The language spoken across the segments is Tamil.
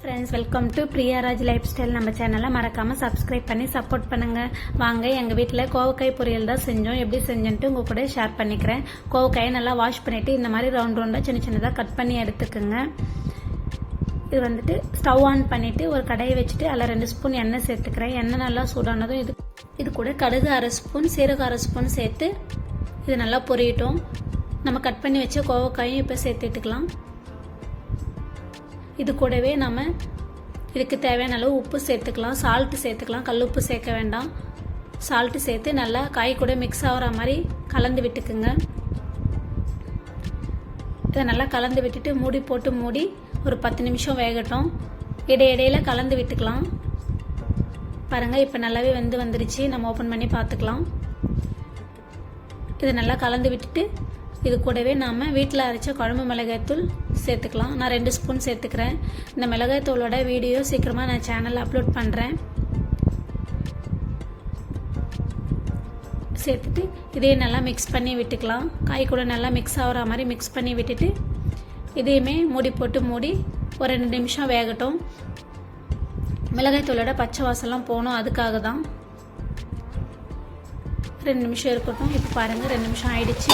Friends, welcome to Priyaraj life style. நம்ம சேனலை மறக்காமல் சப்ஸ்கிரைப் பண்ணி சப்போர்ட் பண்ணுங்கள். வாங்க, எங்கள் வீட்டில் கோவக்காய் பொரியல் தான் செஞ்சோம். எப்படி செஞ்சோன்ட்டு உங்கள் கூட ஷேர் பண்ணிக்கிறேன். கோவக்காயை நல்லா வாஷ் பண்ணிவிட்டு இந்த மாதிரி ரவுண்ட் ரவுண்டாக சின்ன சின்னதாக கட் பண்ணி எடுத்துக்கோங்க. இது வந்துட்டு ஸ்டவ் ஆன் பண்ணிவிட்டு ஒரு கடையை வச்சுட்டு அதில் 2 ஸ்பூன் எண்ணெய் சேர்த்துக்கிறேன். எண்ணெய் நல்லா சூடானதும் இது கூட கடுகு 1/2 ஸ்பூன், சீரகம் 1/2 ஸ்பூன் சேர்த்து இது நல்லா பொரியட்டும். நம்ம கட் பண்ணி வச்ச கோவக்காயும் இப்போ சேர்த்துட்டுக்கலாம். இது கூடவே நம்ம இதுக்கு தேவையான அளவு உப்பு சேர்த்துக்கலாம். சால்ட்டு சேர்த்துக்கலாம், கல் உப்பு சேர்க்க வேண்டாம். சால்ட்டு சேர்த்து நல்லா காய் கூட மிக்ஸ் ஆகிற மாதிரி கலந்து விட்டுக்குங்க. இதை நல்லா கலந்து விட்டுட்டு மூடி போட்டு மூடி ஒரு 10 நிமிஷம் வேகட்டும். இடையிடையில கலந்து விட்டுக்கலாம். பாருங்கள், இப்போ நல்லாவே வந்துருச்சு. நம்ம ஓப்பன் பண்ணி பார்த்துக்கலாம். இதை நல்லா கலந்து விட்டுட்டு இது கூடவே நாம் வீட்டில் அரைச்ச குழம்பு மிளகாய்த்தூள் சேர்த்துக்கலாம். நான் 2 ஸ்பூன் சேர்த்துக்கிறேன். இந்த மிளகாய்த்தூளோட வீடியோ சீக்கிரமாக நான் சேனலில் அப்லோட் பண்ணுறேன். சேர்த்துட்டு இதையும் நல்லா மிக்ஸ் பண்ணி விட்டுக்கலாம். காய் கூட நல்லா மிக்ஸ் ஆகிற மாதிரி மிக்ஸ் பண்ணி விட்டுட்டு இதையுமே மூடி போட்டு மூடி ஒரு 2 நிமிஷம் வேகட்டும். மிளகாய்த்தூளோட பச்சை வாசம்லாம் போகணும், அதுக்காக தான். 2 நிமிஷம் இருக்கட்டும். இப்போ பாருங்கள், 2 நிமிஷம் ஆயிடுச்சு.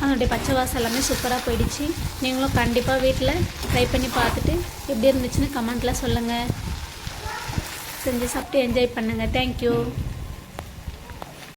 அதனுடைய பச்சை வாசம் எல்லாமே சூப்பராக போயிடுச்சு. நீங்களும் கண்டிப்பாக வீட்டில் ட்ரை பண்ணி பார்த்துட்டு எப்படி இருந்துச்சுன்னு கமெண்ட்டில் சொல்லுங்கள். செஞ்சு சாப்பிட்டு என்ஜாய் பண்ணுங்கள். தேங்க்யூ.